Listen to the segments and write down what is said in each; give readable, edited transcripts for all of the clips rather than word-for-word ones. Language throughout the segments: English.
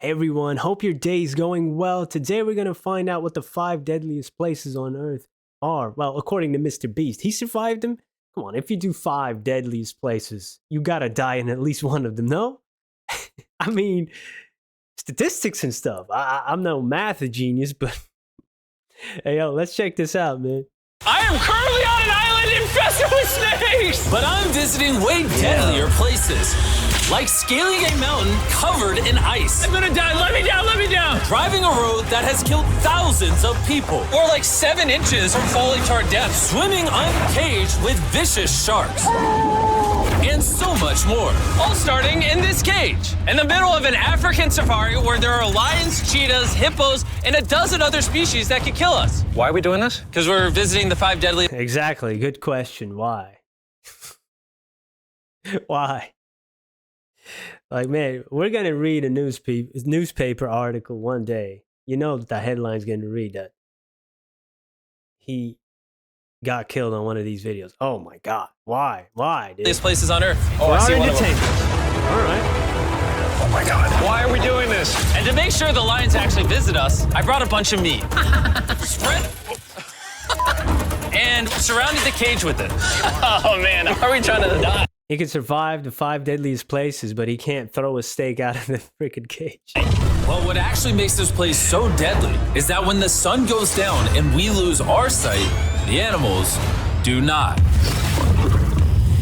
Hey everyone, hope your day's going well. Today we're going to find out what the 5 deadliest places on Earth are. Well, according to MrBeast, he survived them. Come on, if you do 5 deadliest places, you gotta die in at least one of them, no? I mean, statistics and stuff. I'm no math genius, but hey yo, let's check this out, man. I am currently on an island infested with snakes! But I'm visiting way deadlier places. Like scaling a mountain covered in ice. I'm gonna die, let me down, let me down! Driving a road that has killed thousands of people. Or like 7 inches from falling to our death. Swimming uncaged with vicious sharks. And so much more. All starting in this cage. In the middle of an African safari where there are lions, cheetahs, hippos, and a dozen other species that could kill us. Why are we doing this? Because we're visiting the 5 deadliest. Exactly, good question. Why? Why? Like, man, we're gonna read a newspaper article one day. You know the headline's gonna read that he got killed on one of these videos. Oh my god, why? Why, dude? These places on Earth. Oh, I see one of them. All right. Oh my god. Why are we doing this? And to make sure the lions actually visit us, I brought a bunch of meat. Spread and surrounded the cage with it. Oh man, are we trying to die? He can survive the 5 deadliest places, but he can't throw a steak out of the freaking cage. Well, what actually makes this place so deadly is that when the sun goes down and we lose our sight, the animals do not.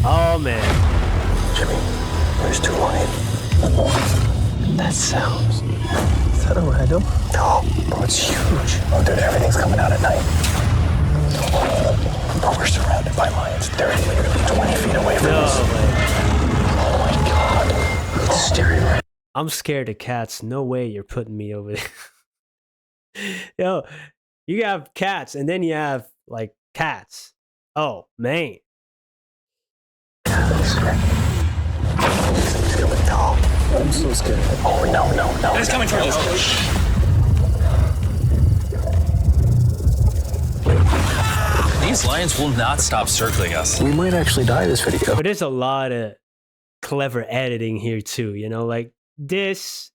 Oh man. Jimmy, there's 2 lions. That sounds. Is that a rhino? No, bro, it's huge. Oh, dude, everything's coming out at night. Bro, we're surrounded by lions. They're literally 20 feet away from us. Oh my god. It's staring right. I'm scared of cats. No way you're putting me over there. Yo, you have cats and then you have like cats. Oh, man. I'm so scared. Oh, no. It's coming towards us. These lions will not stop circling us. We might actually die this video. But there's a lot of clever editing here too, you know, like this.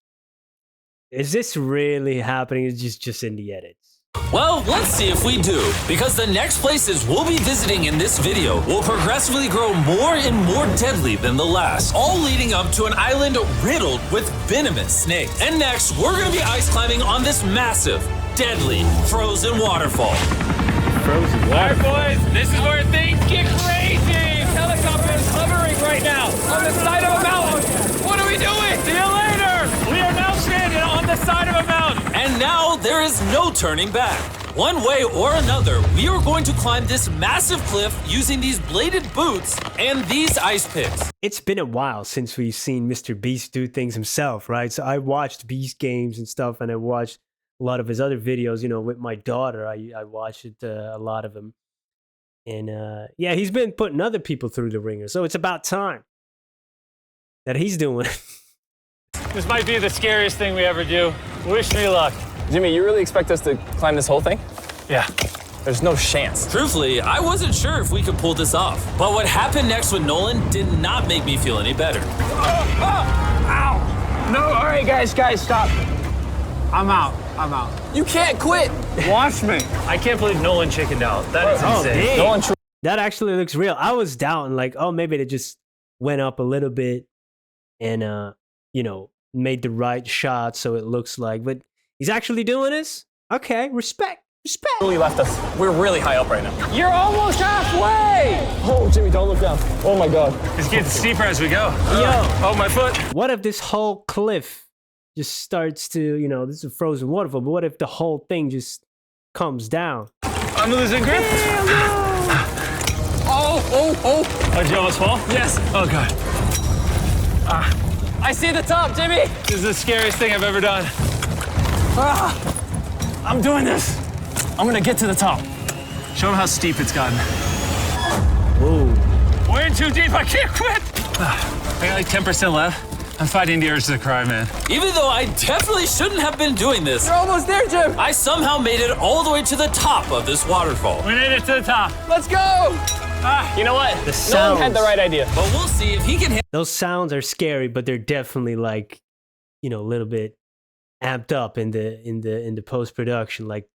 Is this really happening? It's just in the edits. Well, let's see if we do, because the next places we'll be visiting in this video will progressively grow more and more deadly than the last, all leading up to an island riddled with venomous snakes. And next, we're gonna be ice climbing on this massive, deadly, frozen waterfall. Frozen water. All right, boys, this is where things get crazy. Helicopter is hovering right now on the side of a mountain. What are we doing? See you later. We are now standing on the side of a mountain. And now there is no turning back. One way or another, we are going to climb this massive cliff using these bladed boots and these ice picks. It's been a while since we've seen MrBeast do things himself, right? So I watched Beast games and stuff, and I watched a lot of his other videos, you know, with my daughter. I watched it, a lot of them. And yeah, he's been putting other people through the ringer. So it's about time that he's doing it. This might be the scariest thing we ever do. Wish me luck. Jimmy, you really expect us to climb this whole thing? Yeah. There's no chance. Truthfully, I wasn't sure if we could pull this off. But what happened next with Nolan did not make me feel any better. Ow! No, all right, guys, stop. I'm out. You can't quit. Watch me. I can't believe Nolan chickened out. That is insane. Dang. That actually looks real. I was doubting, like, oh, maybe they just went up a little bit and, you know, made the right shot so it looks like. But he's actually doing this? Okay, respect. Really left us. We're really high up right now. You're almost halfway. Oh, Jimmy, don't look down. Oh my god. It's getting steeper as we go. Yo. Oh, my foot. What if this whole cliff just starts to, you know, this is a frozen waterfall, but what if the whole thing just comes down? I'm losing grip. Oh, did you almost fall? Yes. Oh, God. I see the top, Jimmy. This is the scariest thing I've ever done. I'm doing this. I'm gonna get to the top. Show him how steep it's gotten. Whoa. We're in too deep. I can't quit. I got like 10% left. I'm fighting the urge to cry, man. Even though I definitely shouldn't have been doing this, You're almost there, Jim. I somehow made it all the way to the top of this waterfall. We made it to the top. Let's go. You know what? The Nolan had the sounds. right idea. But we'll see if he can Those sounds are scary, but they're definitely like, you know, a little bit amped up in the post production. Like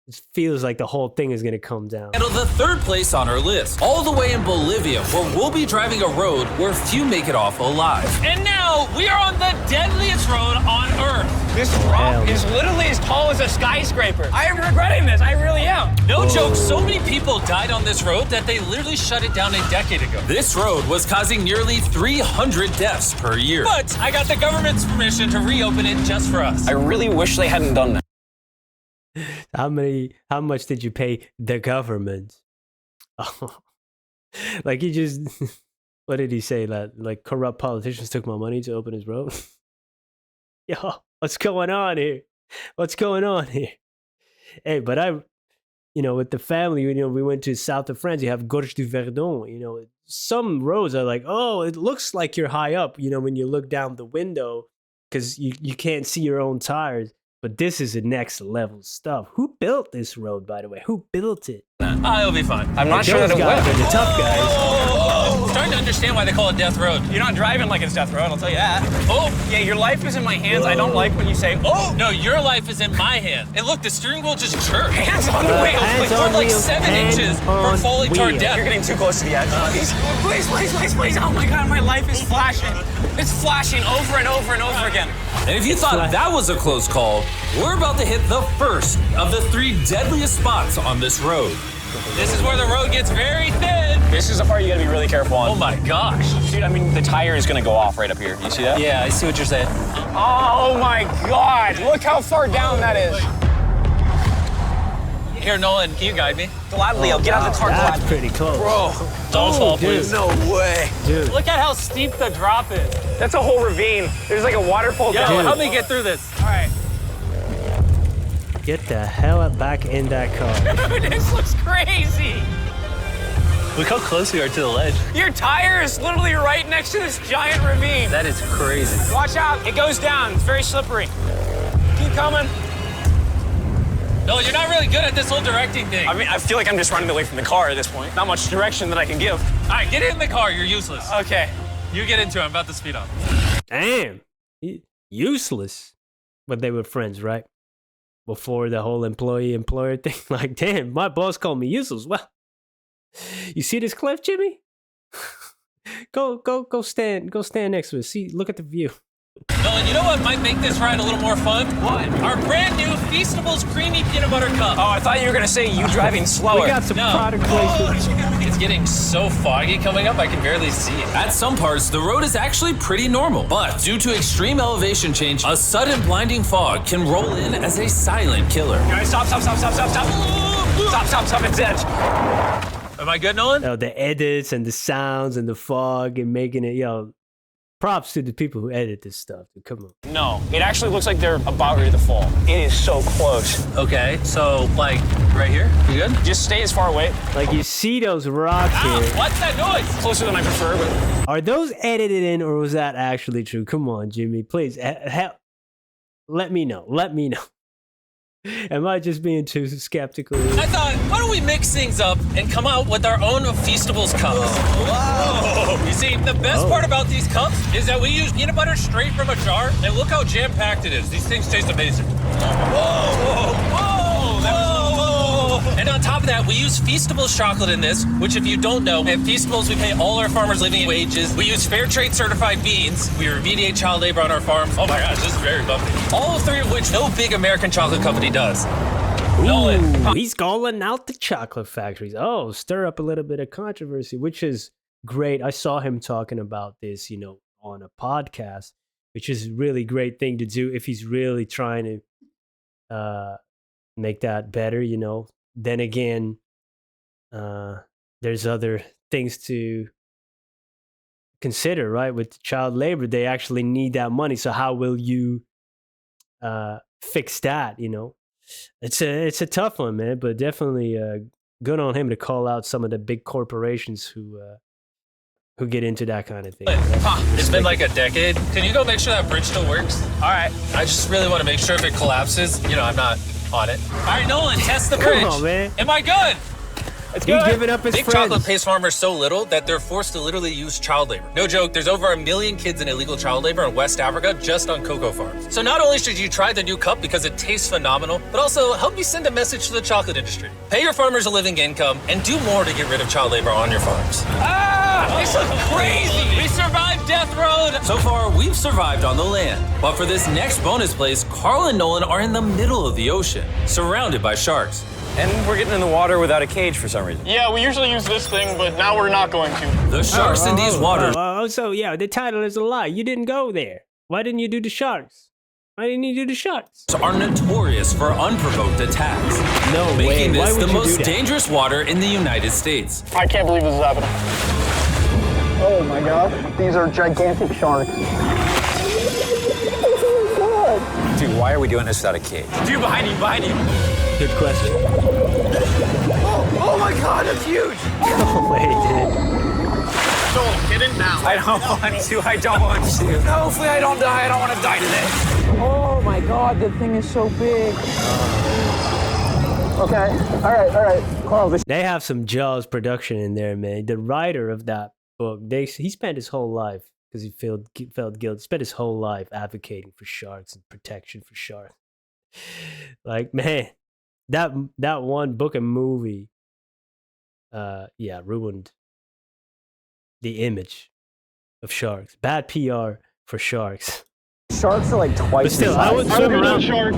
it feels like the whole thing is gonna come down. Handle the third place on our list, all the way in Bolivia, where we'll be driving a road where few make it off alive. And now we are on the deadliest road on Earth. This rock is literally as tall as a skyscraper. I am regretting this. I really am. No joke, so many people died on this road that they literally shut it down a decade ago. This road was causing nearly 300 deaths per year. But I got the government's permission to reopen it just for us. I really wish they hadn't done that. How much did you pay the government? Oh, like he just, what did he say? That like corrupt politicians took my money to open his road? Yo, what's going on here? What's going on here? Hey, but with the family, we went to south of France. You have Gorge du Verdon. Some roads are like, oh, it looks like you're high up. When you look down the window, because you can't see your own tires. But this is the next level stuff. Who built this road, by the way? Who built it? It'll be fine. I'm not sure that it guys will. are the tough guys. I'm starting to understand why they call it Death Road. You're not driving like it's Death Road, I'll tell you that. Oh, Yeah, your life is in my hands. I don't like when you say, oh, no, your life is in my hand. And look, the steering wheel just jerked. hands on the wheel. hands We're on like wheel, 7 hands inches on from falling to our wheel. death. You're getting too close to the edge. Please. Oh my God, my life is flashing. It's flashing over and over and over again. And if you thought that was a close call, we're about to hit the first of the 3 deadliest spots on this road. This is where the road gets very thin. This is the part you gotta be really careful on. Oh my gosh. Dude, I mean, the tire is gonna go off right up here. You see that? Yeah, I see what you're saying. Oh my God, look how far down that is. Here, Nolan, can you guide me? Glad, Leo, get out of the car, That's Glad. pretty close. Bro, Don't fall, please. no way. Dude. Look at how steep the drop is. That's a whole ravine. There's like a waterfall Yo, down. help me get through this. All right. Get the hell back in that car. This looks crazy. Look how close we are to the ledge. Your tire is literally right next to this giant ravine. That is crazy. Watch out, it goes down. It's very slippery. Keep coming. No, you're not really good at this whole directing thing. I mean, I feel like I'm just running away from the car at this point. Not much direction that I can give. All right, get in the car. You're useless. Okay. You get into it. I'm about to speed up. Damn. Useless. But they were friends, right? Before the whole employee-employer thing. Like, damn, my boss called me useless. Well, you see this cliff, Jimmy? Go stand next to it. See, look at the view. Nolan, you know what might make this ride a little more fun? What? Our brand new Feastables Creamy Peanut Butter Cup. Oh, I thought you were gonna say you driving slower. We got some No. product placement. It's getting so foggy coming up, I can barely see it. At some parts, the road is actually pretty normal. But due to extreme elevation change, a sudden blinding fog can roll in as a silent killer. All right, stop. Stop, it's edge. Am I good, Nolan? The edits and the sounds and the fog and making it, props to the people who edit this stuff. Come on. No, it actually looks like they're about ready to fall. It is so close. Okay, so like right here? You good? Just stay as far away. Like you see those rocks Ow, here. what's that noise? Closer than I prefer, but Are those edited in or was that actually true? Come on, Jimmy. Please, let me know. Let me know. Am I just being too skeptical? I thought, why don't we mix things up and come out with our own Feastables cups? Whoa. You see, the best part about these cups is that we use peanut butter straight from a jar, and look how jam-packed it is. These things taste amazing. Whoa. And on top of that, we use Feastables chocolate in this, which if you don't know, at Feastables, we pay all our farmers living wages. We use fair trade certified beans. We remediate child labor on our farms. Oh my gosh, this is very bumpy. All 3 of which no big American chocolate company does. Nolan. Ooh, he's calling out the chocolate factories. Oh, stir up a little bit of controversy, which is great. I saw him talking about this, on a podcast, which is a really great thing to do if he's really trying to make that better, Then again, there's other things to consider, right? With child labor, they actually need that money. So how will you fix that? It's a tough one, man. But definitely good on him to call out some of the big corporations who get into that kind of thing. It's been like a decade. Can you go make sure that bridge still works? all right. I just really want to make sure if it collapses, I'm not on it. All right, Nolan, test the bridge. Come on, man. Am I good? It's He's good. giving up his Big friends. Chocolate pays farmers so little that they're forced to literally use child labor. No joke, there's over 1 million kids in illegal child labor in West Africa just on cocoa farms. So not only should you try the new cup because it tastes phenomenal, but also help me send a message to the chocolate industry. Pay your farmers a living income and do more to get rid of child labor on your farms. Ah, this is crazy. We survived Death Road. So far, we've survived on the land. But for this next bonus place, Carl and Nolan are in the middle of the ocean, surrounded by sharks. And we're getting in the water without a cage for some reason. Yeah, we usually use this thing, but now we're not going to. The sharks in these waters So yeah, the title is a lie. You didn't go there. Why didn't you do the sharks? Why didn't you do the sharks? are notorious for unprovoked attacks, No way. making Why this would the you do most that? dangerous water in the United States. I can't believe this is happening. Oh my god, these are gigantic sharks. Dude, why are we doing this without a cage? Dude, behind you, behind you. Good question. Oh my God, that's huge. No way, dude. So, get in now. I don't want to. I don't want to. No, hopefully I don't die. I don't want to die today. Oh my god, the thing is so big. Okay, all right. Carl, this They have some Jaws production in there, man. The writer of that book, he spent his whole life because he felt guilty. Spent his whole life advocating for sharks and protection for sharks. Like, man, that one book and movie, ruined the image of sharks. Bad PR for sharks. sharks are like twice But still, the I size. would I'm swim good around. on sharks.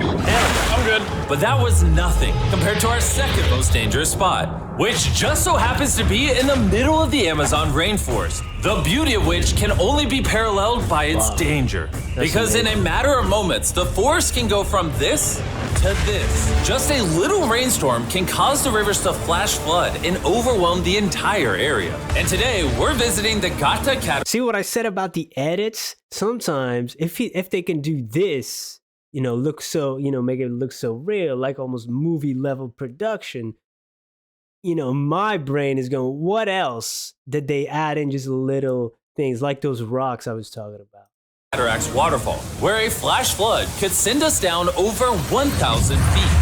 I'm good. But that was nothing compared to our second most dangerous spot, which just so happens to be in the middle of the Amazon rainforest. The beauty of which can only be paralleled by its danger. Because in a matter of moments, the forest can go from this to this. Just a little rainstorm can cause the rivers to flash flood and overwhelm the entire area. And today, we're visiting the Gata Cat. See what I said about the edits? Sometimes, if they can do this, look so, make it look so real, like almost movie level production, my brain is going, what else did they add in just little things like those rocks I was talking about? Cataracts waterfall, where a flash flood could send us down over 1,000 feet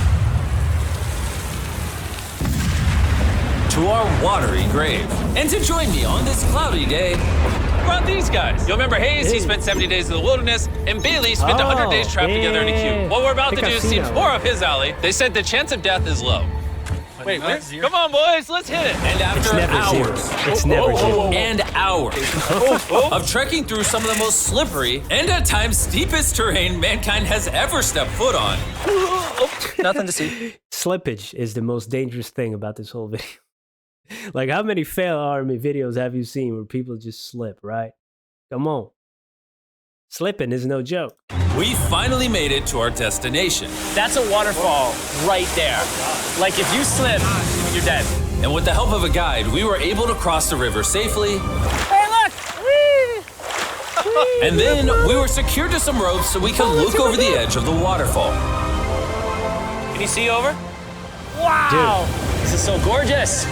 to our watery grave. And to join me on this cloudy day, About these guys. You'll remember Hayes, he spent 70 days in the wilderness, and Bailey spent 100 days trapped together in a cube. What we're about to I think do I've seen seems that more one. up his alley. They said the chance of death is low. Wait, what? Come on, boys, let's hit it. and after Never hours zero. It's never zero. and hours of trekking through some of the most slippery and at times steepest terrain mankind has ever stepped foot on. Nothing to see. Slippage is the most dangerous thing about this whole video. Like, how many fail army videos have you seen where people just slip, right? Come on. Slipping is no joke. We finally made it to our destination. That's a waterfall right there. Like if you slip, you're dead. And with the help of a guide, we were able to cross the river safely. Hey, look! And then we were secured to some ropes so we could look over the edge of the waterfall. Can you see over? Wow! This is so gorgeous.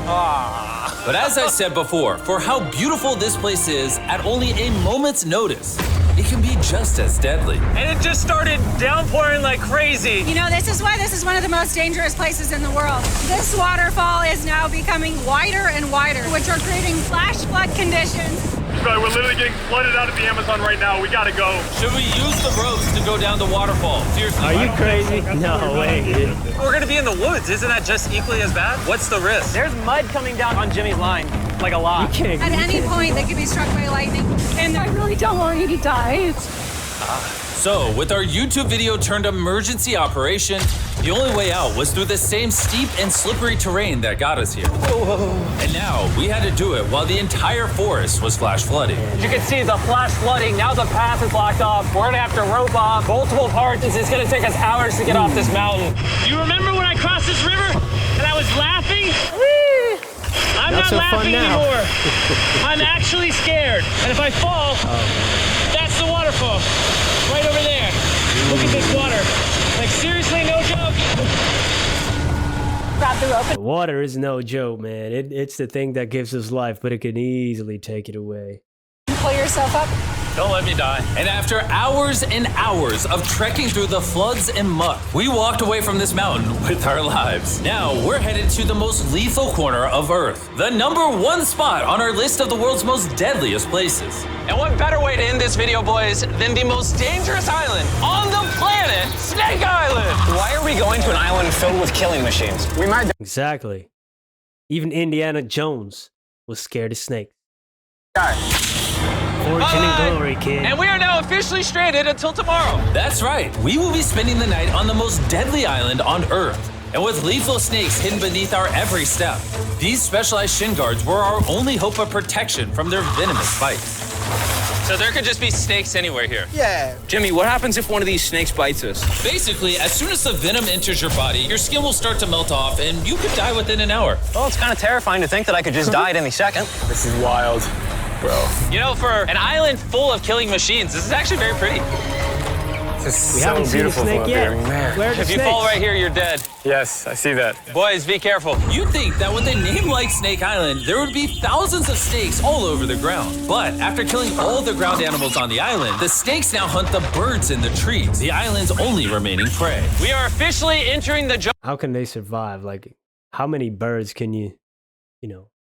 But as I said before, for how beautiful this place is, at only a moment's notice, it can be just as deadly. And it just started downpouring like crazy. You know, this is why this is one of the most dangerous places in the world. This waterfall is now becoming wider and wider, which are creating flash flood conditions. Sorry, we're literally getting flooded out of the Amazon right now. We gotta go. Should we use the ropes to go down the waterfall? Seriously. Are you crazy? No way, dude. We're gonna be in the woods. Isn't that just equally as bad? What's the risk? There's mud coming down on Jimmy's line, like a lot. You At can't. any point, they could be struck by lightning. And I really don't want you to die. So, with our YouTube video turned emergency operation, the only way out was through the same steep and slippery terrain that got us here. And now, we had to do it while the entire forest was flash flooding. You can see the flash flooding. Now the path is blocked off. We're gonna have to rope off multiple parts. It's gonna take us hours to get off this mountain. Do you remember when I crossed this river and I was laughing? I'm Not not so fun laughing now. anymore. I'm actually scared. And if I fall, that's the waterfall. Right over there. Look at this water. Like seriously, no joke. Grab the rope. Water is no joke, man. It's the thing that gives us life, but it can easily take it away. Pull yourself up. Don't let me die. And after hours and hours of trekking through the floods and muck, we walked away from this mountain with our lives. Now we're headed to the most lethal corner of Earth, the #1 spot on our list of the world's most deadliest places. And what better way to end this video, boys, than the most dangerous island on the planet, Snake Island? Why are we going to an island filled with killing machines? We might Exactly. Even Indiana Jones was scared of snakes. die. Fortune and glory, kid. And we are now officially stranded until tomorrow. That's right, we will be spending the night on the most deadly island on Earth. And with lethal snakes hidden beneath our every step, these specialized shin guards were our only hope of protection from their venomous bites. So there could just be snakes anywhere here. Yeah. Jimmy, what happens if one of these snakes bites us? Basically, as soon as the venom enters your body, your skin will start to melt off and you could die within an hour. Well, it's kind of terrifying to think that I could just die at any second. This is wild, bro. You know, for an island full of killing machines, this is actually very pretty. This is We so haven't seen a beautiful snake from up yet. here, man. Where are the If you snakes? fall right here, you're dead. Yes, I see that. Boys, be careful. You'd think that with a name like Snake Island, there would be thousands of snakes all over the ground. But after killing all the ground animals on the island, the snakes now hunt the birds in the trees, the island's only remaining prey. We are officially entering the How can they survive? Like, how many birds can you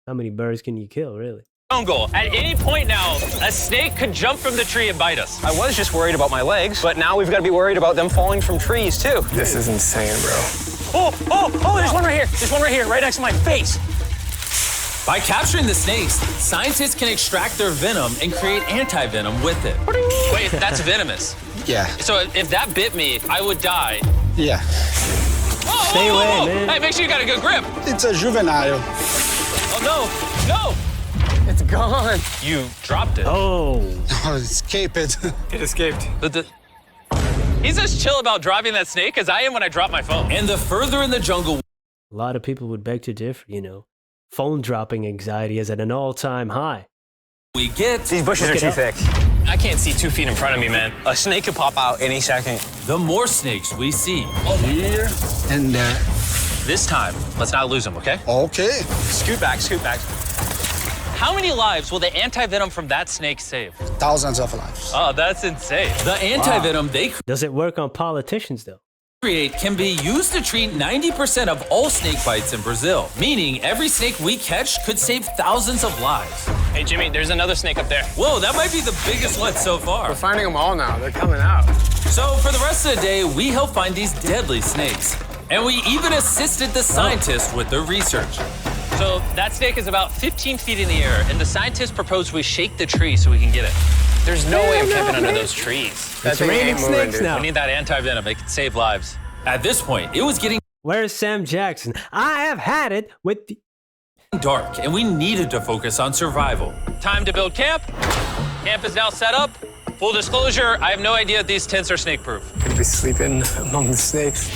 how many birds can you kill, really? jungle. At any point now, a snake could jump from the tree and bite us. I was just worried about my legs, but now we've got to be worried about them falling from trees, too. This is insane, bro. Oh, there's one right here. There's one right here, right next to my face. By capturing the snakes, scientists can extract their venom and create anti-venom with it. Wait, that's venomous. Yeah, So if that bit me, I would die. yeah. Whoa, Stay away, man. Hey, make sure you got a good grip. It's a juvenile. Oh, no. It's gone. You dropped it. Oh, Oh, escape it. It escaped. He's as chill about dropping that snake as I am when I drop my phone. And the further in the jungle a lot of people would beg to differ, Phone dropping anxiety is at an all-time high. we get, These bushes are Look it too up. thick. I can't see 2 feet in front of me, man. A snake could pop out any second. the more snakes we see. Here and there. This time, let's not lose him, okay? Okay. Scoot back, scoot back. How many lives will the anti-venom from that snake save? Thousands of lives. Oh, that's insane. The anti-venom they Does it work on politicians, though? create can be used to treat 90% of all snake bites in Brazil, meaning every snake we catch could save thousands of lives. Hey, Jimmy, there's another snake up there. Whoa, that might be the biggest one so far. We're finding them all now. They're coming out. So for the rest of the day, we help find these deadly snakes. And we even assisted the scientists with their research. So that snake is about 15 feet in the air, and the scientists propose we shake the tree so we can get it. There's no way I'm climbing under those trees. It's raining snakes now. We need that anti-venom. It can save lives. At this point, it was getting Where's Sam Jackson? I have had it with the... dark, and we needed to focus on survival. Time to build camp. Camp is now set up. Full disclosure, I have no idea if these tents are snake-proof. Could be sleeping among the snakes.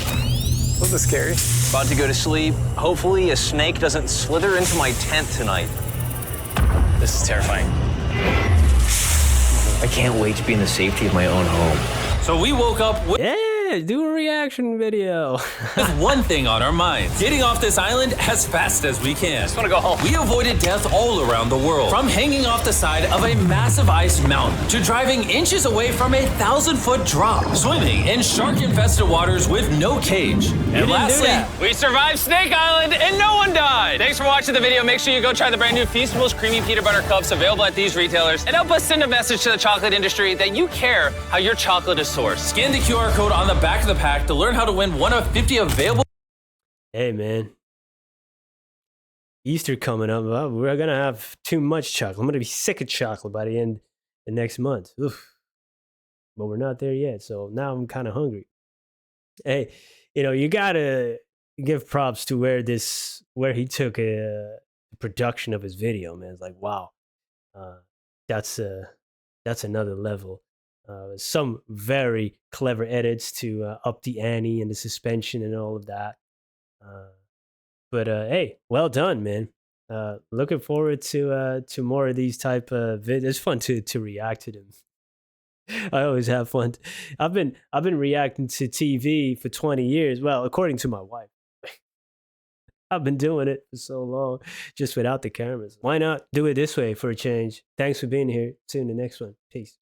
Those are scary. About to go to sleep. Hopefully a snake doesn't slither into my tent tonight. This is terrifying. I can't wait to be in the safety of my own home. So we woke up with Yeah, do a reaction video. one thing on our minds: getting off this island as fast as we can. Just want to go home. We avoided death all around the world, from hanging off the side of a massive ice mountain to driving inches away from a 1,000-foot drop, swimming in shark-infested waters with no cage. And lastly, We survived Snake Island and no one died. Thanks for watching the video. Make sure you go try the brand new Feastables Creamy Peanut Butter Cups available at these retailers, and help us send a message to the chocolate industry that you care how your chocolate is sourced. scan the QR code on the back of the pack to learn how to win one of 50 available. Hey, man. Easter coming up. Well, we're going to have too much chocolate. I'm going to be sick of chocolate by the end of the next month. Oof. But we're not there yet, so now I'm kind of hungry. Hey, you got to give props to where he took the production of his video, man. It's like, wow. That's another level. Some very clever edits to up the ante and the suspension and all of that. But hey, well done, man. Looking forward to more of these type of videos. It's fun to react to them. I always have fun. I've been reacting to TV for 20 years. Well, according to my wife. I've been doing it for so long, just without the cameras. Why not do it this way for a change? Thanks for being here. See you in the next one. Peace.